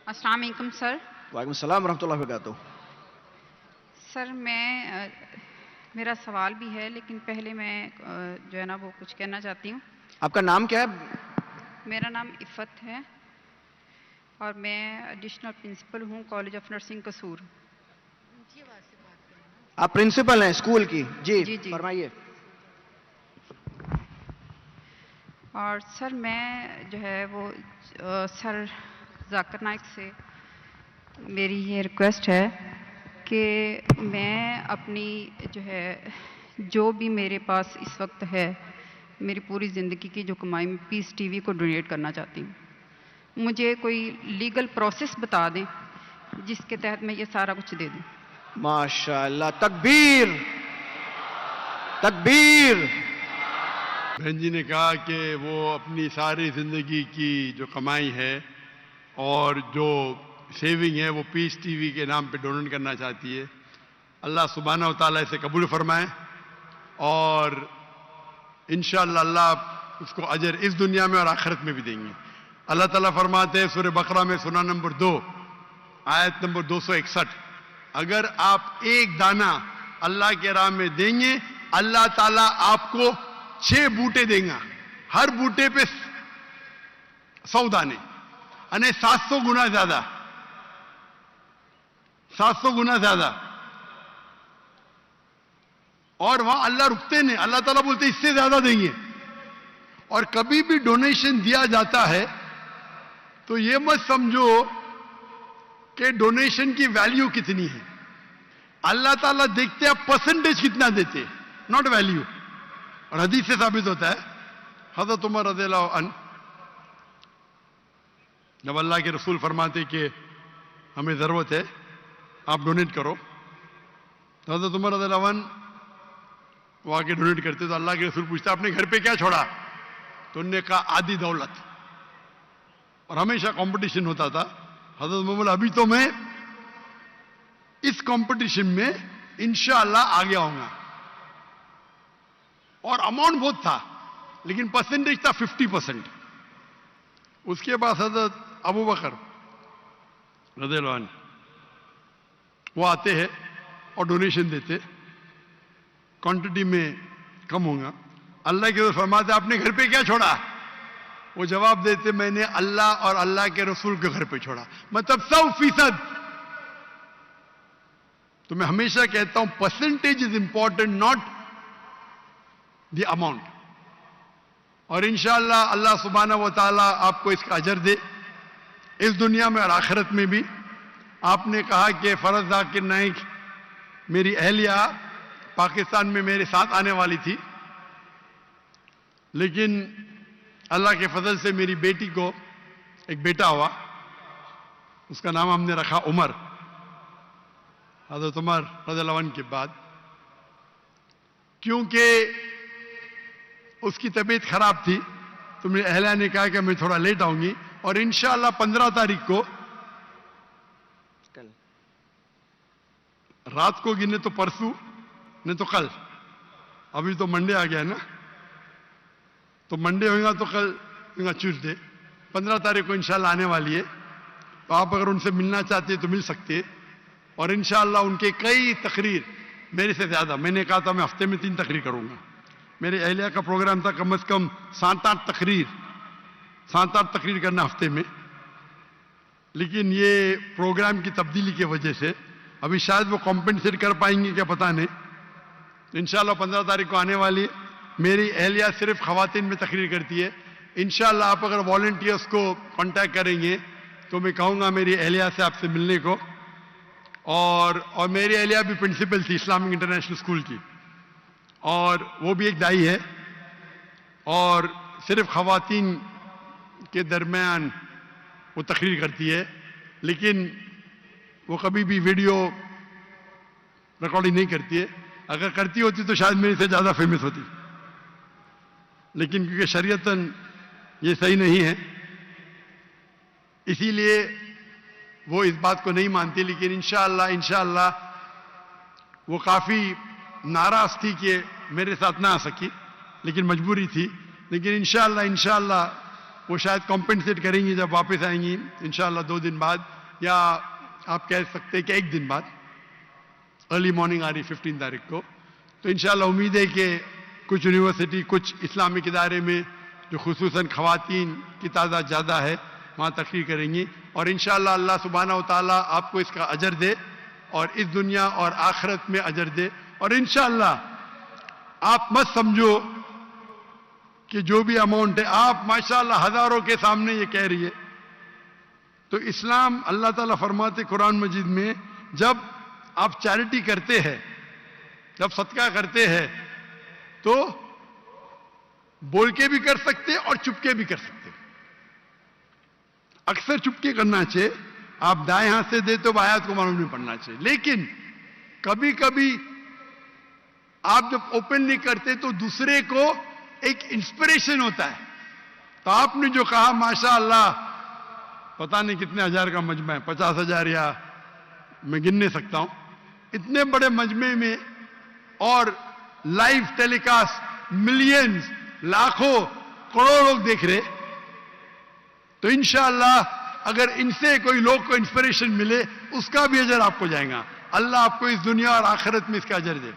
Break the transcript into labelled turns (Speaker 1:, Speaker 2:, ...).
Speaker 1: السلام علیکم سر.
Speaker 2: وعلیکم السلام ورحمۃ اللہ وبرکاتہ.
Speaker 1: سر میرا سوال بھی ہے لیکن پہلے میں جو ہے نا وہ کچھ کہنا چاہتی ہوں.
Speaker 2: آپ کا نام کیا ہے؟
Speaker 1: میرا نام عفت ہے اور میں ایڈیشنل پرنسپل ہوں کالج آف نرسنگ قصور.
Speaker 2: آپ پرنسپل ہیں اسکول کی؟ جی
Speaker 1: جی
Speaker 2: فرمائیے.
Speaker 1: اور سر میں جو ہے وہ سر ذاکر نائک سے میری یہ ریکویسٹ ہے کہ میں اپنی جو بھی میرے پاس اس وقت ہے میری پوری زندگی کی جو کمائی میں پیس ٹی وی کو ڈونیٹ کرنا چاہتی ہوں. مجھے کوئی لیگل پروسیس بتا دیں جس کے تحت میں یہ سارا کچھ دے دوں.
Speaker 2: ماشاء اللہ، تکبیر تکبیر.
Speaker 3: بہن جی نے کہا کہ وہ اپنی ساری زندگی کی جو کمائی ہے اور جو سیونگ ہے وہ پیس ٹی وی کے نام پہ ڈونیٹ کرنا چاہتی ہے. اللہ سبحانہ و تعالیٰ اسے قبول فرمائے اور انشاءاللہ اللہ اس کو اجر اس دنیا میں اور آخرت میں بھی دیں گے. اللہ تعالیٰ فرماتے ہیں سورہ بقرہ میں سورہ نمبر 2 آیت نمبر 261، اگر آپ ایک دانہ اللہ کے راہ میں دیں گے اللہ تعالیٰ آپ کو 6 بوٹے دیں گا، ہر بوٹے پہ 100 دانے، یعنی 700 گنا زیادہ، 700 گنا زیادہ. اور وہاں اللہ رکتے نہیں، اللہ تعالیٰ بولتے اس سے زیادہ دیں گے. اور کبھی بھی ڈونیشن دیا جاتا ہے تو یہ مت سمجھو کہ ڈونیشن کی ویلیو کتنی ہے. اللہ تعالیٰ دیکھتے آپ پرسنٹیج کتنا دیتے، ناٹ ویلیو. اور حدیث سے ثابت ہوتا ہے، حضرت عمر رضی اللہ عنہ جب اللہ کے رسول فرماتے کہ ہمیں ضرورت ہے آپ ڈونیٹ کرو، تو حضرت عمر رضی اللہ عنہ وہ آ کے ڈونیٹ کرتے تو اللہ کے رسول پوچھتا اپنے گھر پہ کیا چھوڑا؟ تو انہوں نے کہا آدھی دولت. اور ہمیشہ کمپٹیشن ہوتا تھا. حضرت عمر بولا ابھی تو میں اس کمپٹیشن میں انشاءاللہ آگے آؤں گا. اور اماؤنٹ بہت تھا لیکن پرسنٹیج تھا 50%. اس کے بعد حضرت ابو بکر رضی اللہ عنہ وہ آتے ہیں اور ڈونیشن دیتے، کوانٹٹی میں کم ہوگا. اللہ کے رسول فرماتے آپ نے گھر پہ کیا چھوڑا؟ وہ جواب دیتے میں نے اللہ اور اللہ کے رسول کے گھر پہ چھوڑا. مطلب 100%. تو میں ہمیشہ کہتا ہوں percentage is important not the amount. اور انشاءاللہ اللہ سبحانہ و تعالیٰ آپ کو اس کا اجر دے اس دنیا میں اور آخرت میں بھی. آپ نے کہا کہ فرز ذاکر نائک میری اہلیہ پاکستان میں میرے ساتھ آنے والی تھی، لیکن اللہ کے فضل سے میری بیٹی کو ایک بیٹا ہوا، اس کا نام ہم نے رکھا عمر، حضرت عمر رضی اللہ عنہ کے بعد. کیونکہ اس کی طبیعت خراب تھی تو میری اہلیہ نے کہا کہ میں تھوڑا لیٹ آؤں گی اور انشاءاللہ 15 تاریخ کو رات کو گنے تو پرسوں نہیں تو کل، ابھی تو منڈے آ گیا ہے نا، تو منڈے ہوگا تو کل ہوگا ٹیوزڈے، 15 تاریخ کو انشاءاللہ آنے والی ہے. تو آپ اگر ان سے ملنا چاہتے ہیں تو مل سکتے ہیں. اور انشاءاللہ ان کے کئی تقریر میرے سے زیادہ، میں نے کہا تھا میں ہفتے میں 3 تقریر کروں گا. میرے اہلیہ کا پروگرام تھا کم از کم 7-8 تقریر کرنا ہفتے میں، لیکن یہ پروگرام کی تبدیلی کی وجہ سے ابھی شاید وہ کمپنسیٹ کر پائیں گے کیا پتہ نہیں. انشاءاللہ 15 تاریخ کو آنے والی ہے. میری اہلیہ صرف خواتین میں تقریر کرتی ہے. انشاءاللہ آپ اگر والنٹیئرس کو کانٹیکٹ کریں گے تو میں کہوں گا میری اہلیہ سے آپ سے ملنے کو. اور میری اہلیہ بھی پرنسپل تھی اسلامک انٹرنیشنل اسکول کی، اور وہ بھی ایک دائی ہے، اور صرف خواتین کے درمیان وہ تقریر کرتی ہے، لیکن وہ کبھی بھی ویڈیو ریکارڈنگ نہیں کرتی ہے. اگر کرتی ہوتی تو شاید میرے سے زیادہ فیمس ہوتی، لیکن کیونکہ شریعتاً یہ صحیح نہیں ہے اسی لیے وہ اس بات کو نہیں مانتی. لیکن انشاءاللہ وہ کافی ناراض تھی کہ میرے ساتھ نہ آ سکی، لیکن مجبوری تھی. لیکن انشاءاللہ وہ شاید کمپنسیٹ کریں گی جب واپس آئیں گی انشاءاللہ 2 دن بعد، یا آپ کہہ سکتے ہیں کہ 1 دن بعد، ارلی مارننگ آ رہی 15 تاریخ کو. تو انشاءاللہ امید ہے کہ کچھ یونیورسٹی، کچھ اسلامک ادارے میں جو خصوصاً خواتین کی تعداد زیادہ ہے وہاں تقریر کریں گی، اور انشاءاللہ اللہ سبحانہ و تعالیٰ آپ کو اس کا اجر دے اور اس دنیا اور آخرت میں اجر دے. اور انشاءاللہ آپ مت سمجھو کہ جو بھی اماؤنٹ ہے، آپ ماشاءاللہ ہزاروں کے سامنے یہ کہہ رہی ہے. تو اسلام اللہ تعالیٰ فرماتے قرآن مجید میں، جب آپ چیریٹی کرتے ہیں، جب صدقہ کرتے ہیں تو بول کے بھی کر سکتے اور چپ کے بھی کر سکتے. اکثر چپ کے کرنا چاہیے، آپ دائیں ہاتھ سے دے تو آیات کو معلوم نہیں پڑنا چاہیے. لیکن کبھی کبھی آپ جب اوپنلی کرتے تو دوسرے کو ایک انسپریشن ہوتا ہے. تو آپ نے جو کہا ماشاءاللہ پتہ نہیں کتنے ہزار کا مجمع ہے، 50,000 یا میں گن نہیں سکتا ہوں، اتنے بڑے مجمع میں اور لائیو ٹیلی کاسٹ ملینز، لاکھوں، کروڑوں لوگ دیکھ رہے. تو انشاءاللہ اگر ان سے کوئی لوگ کو انسپریشن ملے اس کا بھی اجر آپ کو جائے گا. اللہ آپ کو اس دنیا اور آخرت میں اس کا اجر دے.